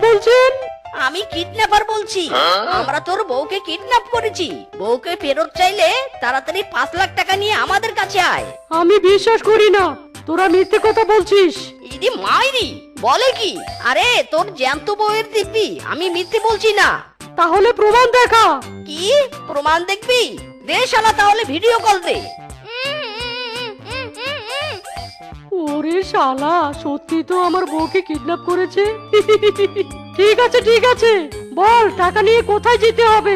বলছেন? আমি কিডন্যাপার বলছি। আমরা তোর বউকে কিডন্যাপ করেছি। বউকে ফেরত চাইলে তাড়াতাড়ি 5 লাখ টাকা নিয়ে আমাদের কাছে আয়। আমি বিশ্বাস করি না, তোরা মিথ্যে কথা বলছিস। ইদি মাইরি বলে কি? আরে তোর জ্যান্ত বউয়ের দিব্যি, আমি মিথ্যে বলছি না। তাহলে প্রমাণ দেখা। কি প্রমাণ দেখবি? দে শালা তাহলে ভিডিও কল দে। ওরে শালা, সত্যি তো আমার বউকে কিডন্যাপ করেছে। ঠিক আছে, বল টাকা নিয়ে কোথায় যেতে হবে?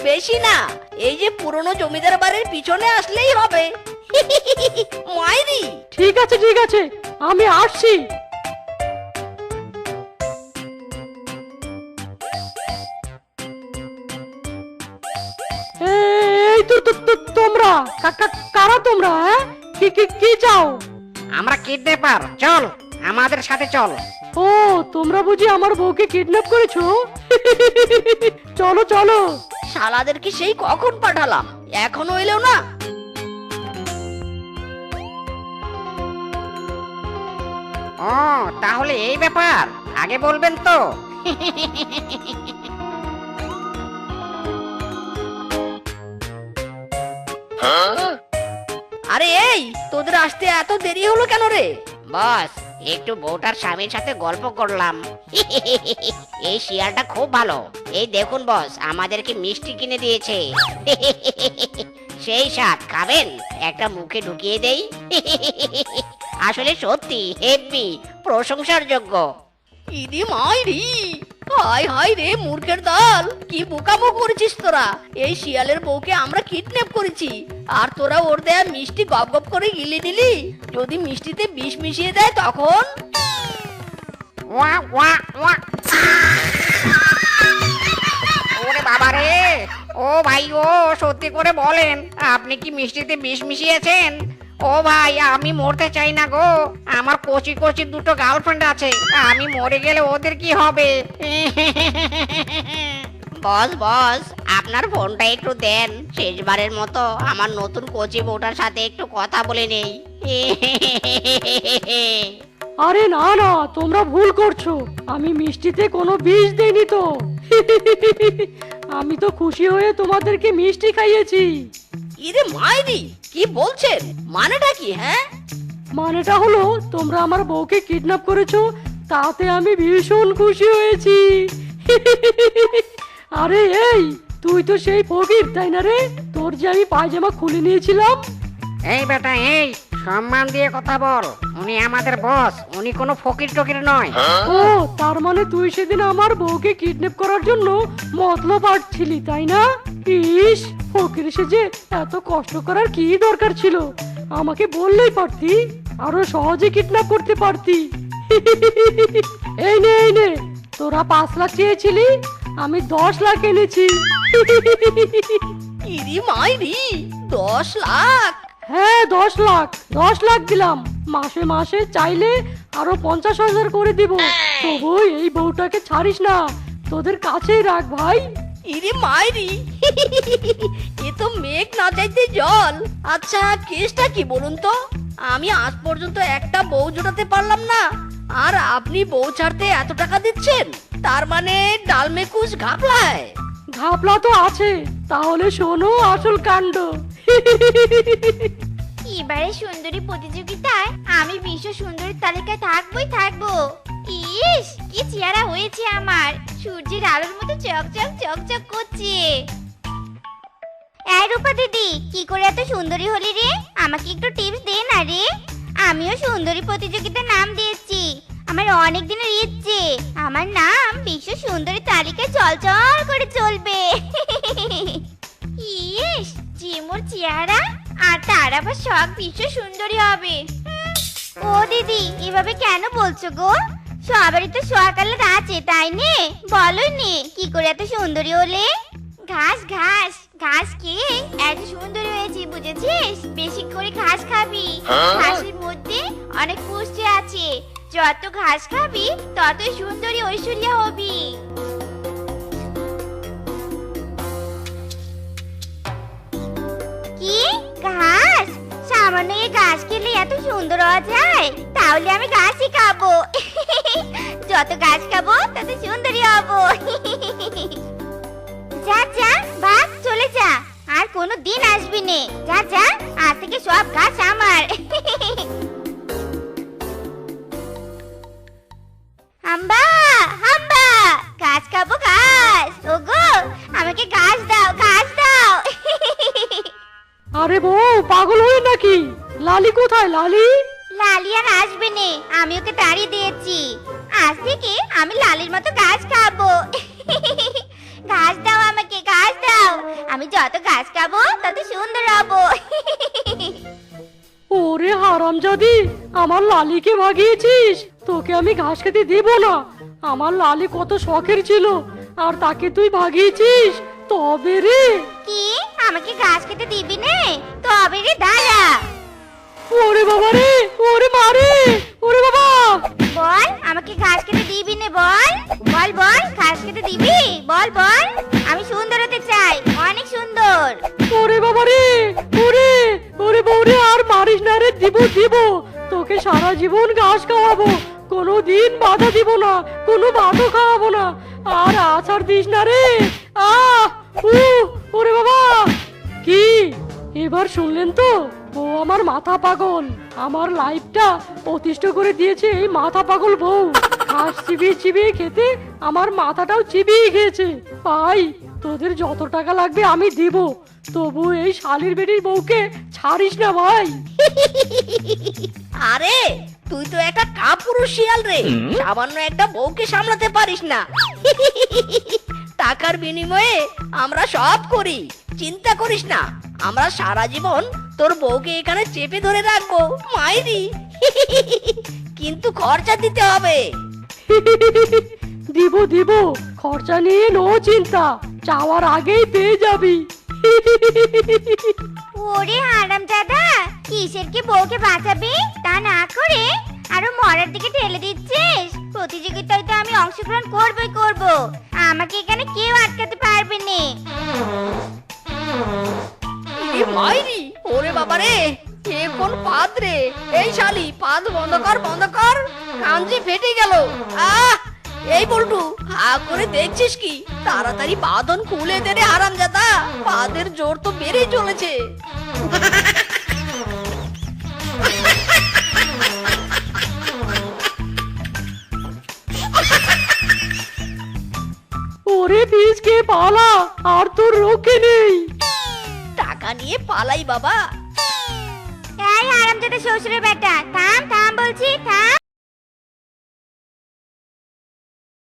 বেশি না, এই যে পুরনো জমিদার বাড়ির পিছনে আসলেই হবে। মাইরি। ঠিক আছে, আমি আসছি। এই তোমরা কারা তোমরা? হ্যাঁ, কি চাও? আমরা কিডন্যাপার, চল আমাদের সাথে চল। ও, তোমরা বুঝি আমার বউকে কিডন্যাপ করেছো? চলো। শালাদেরকে সেই কখন পাঠালাম, এখনো এলো না। ও তাহলে এই ব্যাপার, আগে বলবেন তো। আরে এই, তোদের আসতে এত দেরি হলো কেন রে? বস, একটু বউটার স্বামীর সাথে গল্প করলাম। এই শিয়ালটা খুব ভালো। এই দেখুন বস, আমাদেরকে মিষ্টি কিনে দিয়েছে। সেই স্বাদ, খাবেন? একটা মুখে ঢুকিয়ে দেই। আসলে সত্যি হেভি, প্রশংসার যোগ্য। ইদি মাইরি, হায় রে মূর্খের দল, কি বোকামো করেছিস তোরা। এই শিয়ালের বউকে আমরা কিডন্যাপ করেছি, আর তোরা ওর দেয়া মিষ্টি গপ গপ করে গিলে নিলি। যদি মিষ্টিতে বিষ মিশিয়ে দেয় তখন? ওয়া ওয়া ওয়া। ওরে বাবা রে! ও ভাই, ও সত্যি করে বলেন, আপনি কি মিষ্টিতে বিষ মিশিয়েছেন? ও ভাই, আমি মরতে চাই না গো। আমার কচি কচি দুটো গার্লফ্রেন্ড আছে, আমি মরে গেলে ওদের কি হবে? বস, আপনার ফোনটা একটু দেন। শেষবারের মতো আমার নতুন কচি বউটার সাথে একটু কথা বলে নেই। আরে না, তোমরা ভুল করছো। আমি মিষ্টিতে কোনো বিষ দেইনি তো। আমি তো খুশি হয়ে তোমাদেরকে মিষ্টি খাইয়েছি। ইরে মাইরি, কি বলছেন? মানেটা কি? হ্যাঁ, মানেটা হলো তোমরা আমার বউকে কিডন্যাপ করেছো, তাতে আমি ভীষণ খুশি হয়েছি। আরে এই, তুই তো সেই ফকির তাই না রে? তোর যে আমি পায়জামা খুলে নিয়েছিলাম। এই বেটা, এই সম্মান দিয়ে কথা বল। উনি আমাদের বস, উনি কোনো ফকির টকির নয়। ও, তার মানে তুই সেদিন আমার বউকে কিডন্যাপ করার জন্য মতলব আটছিলি তাই না? ইস, ফকির সেজে এত কষ্ট করার কি দরকার ছিল? আমাকে বললেই পারতি, আরো সহজে কিডন্যাপ করতে পারতি। এই নে, তোরা 5 লাখ চেয়েছিলি, আমি 10 লাখ এনেছি। ইরি মাইরি, 10 লাখ? হ্যাঁ, 10 লাখ দিলাম। মাসে চাইলে আরো 50,000 করে দিব। তবু এই বউটাকে ছাড়িস না, তোদের কাছেই রাখ ভাই। ইরে মাইরি, এ তো মেঘ না চাইতে জল। আচ্ছা, কেসটা কি বলুন তো? আমি আজ পর্যন্ত একটা বউ জোটাতে পারলাম না, আর আপনি বউ ছাড়তে এত টাকা দিচ্ছেন? তার মানে ডালমে কুছ ঘাপলায়। ঘাপলা তো আছে, তাহলে শোনো আসল কাণ্ড। এবারে সুন্দরী প্রতিযোগিতায় আমি বিশ্ব সুন্দরীর তালিকায় থাকবো। ইস, কি চেহারা হয়েছে আমার, সূর্যের আলোর মতো চকচক করছে। এই রূপা দিদি, কি করে এত সুন্দরী হলি রে? আমাকে একটু টিপস দে না রে। আমিও সুন্দরী প্রতিযোগিতার নাম দিয়েছি। আমার অনেক দিনের ইচ্ছে, আমার নাম বিশ্ব সুন্দরী তালিকায় চল করে চলবে। ইস, যে মোর চেহারা, আর তার আবার শখ বিশ্ব সুন্দরী হবে। ও দিদি, এভাবে কেন বলছো গো? সবারই তো শখ আলাদা আছে তাই নে? বলো নে, কি করে এত সুন্দরী হলে? ঘাস খেয়ে এত সুন্দরী হয়েছি, বুঝেছিস? বেশি করে ঘাস খাবি। ঘাসের মধ্যে অনেক পুষ্টি আছে, যত ঘাস খাবি ততই সুন্দরী ঐশ্বরিয়া হবি। কি ঘাস? সামান্য এই ঘাস খেলে এত সুন্দর হওয়া যায়? তাহলে আমি ঘাসই খাবো। যত গাছ খাবো তত সুন্দরী হব। যা যা বাঘ চলে যা, আর কোনো দিন আসবি নে। যা যা, আজ থেকে সব গাছ আমার। হাম্বা হাম্বা, গাছ খাবো গাছ। ওগো আমাকে গাছ দাও, গাছ দাও। আরে বউ, পাগল হয়ে নাকি? লালি কোথায় লালি? লালি আর আসবে নে, আমি ওকে তাড়িয়ে দিয়েছি। আজ থেকে আমি লালির মতো গাছ খাবো। ঘাস দাও আমাকে, ঘাস দাও। আমি যত ঘাস খাবো তত সুন্দর হব। ওরে হারামজাদি, আমার লালিকে ভাগিয়েছিস। তোকে আমি ঘাস খেতে দেব না। আমার লালি কত শখের ছিল, আর তাকে তুই ভাগিয়েছিস। তবে রে, কি আমাকে ঘাস খেতে দিবি নে? তবে রে দাঁড়া। ওরে বাবা রে, ওরে মারে, ওরে বাবা। বল আমাকে ঘাস খেতে দিবি নে? বল বল বল, ঘাস খেতে দিবি? বল বল, আমি সুন্দর হতে চাই, অনেক সুন্দর। ওরে বাবা রে, ওরে ওরে বউরে, আর মারিস না রে। দিব দিব, তোকে সারা জীবন ঘাস খাওয়াবো। কোনো দিন বাধা দিব না, কোনো ভাতও খাওয়াবো না। আর আছাড় দিস না রে। আহ উ, ওরে বাবা। কি এবার শুনলেন তো? বউ আমার মাথা পাগল। আমার লাইফটা অতিষ্ঠ করে দিয়েছে এই মাথা পাগল বউ। ঘাস চিবিয়ে চিবিয়ে খেতে আমার মাথাটাও চিবিয়ে খেয়েছে। ভাই, তোদের যত টাকা লাগবে আমি দিব, তবু এই শালির বেটির বউকে ছাড়িস না ভাই। আরে তুই তো একটা কাপুরুষ শিয়াল রে, সামান্য একটা বউকে সামলাতে পারিস না। টাকার বিনিময়ে আমরা সব করি, চিন্তা করিস না। আমরা সারা জীবন তোর বউকে এখানে চেপে ধরে রাখবো মাইরি। কিন্তু খরচা দিতে হবে। দিব দিব, খরচা নিয়ে নো চিন্তা, চাওয়ার আগেই পেয়ে যাবি। ওরে হারামজাদা, কিসের কি বউকে বাঁচাবি তা না করে আরো মরার দিকে ঠেলে দিচ্ছিস। প্রতিযোগিতায় তো আমি অংশগ্রহণ করবই করব, আমাকে এখানে কেউ আটকাতে পারবে না। এ মাইরি, ওরে বাবা রে, এ কোন পাদ রে? এই শালি, পাদ বন্ধ কর, বন্ধ কর। কান যে ফেটে গেল। আহ, এই বল্টু, হা করে দেখছিস কি? তাড়াতাড়ি বাঁধন খুলে দে রে হারামজাদা, পাদের জোর তো বেড়েই চলেছে। ওরে বীজ কে পালা, আর তোর রক্ষে নেই। টাকা নিয়ে পালাই বাবা। এই হারামজাদা শ্বশুরের বেটা, থাম থাম বলছি, থাম।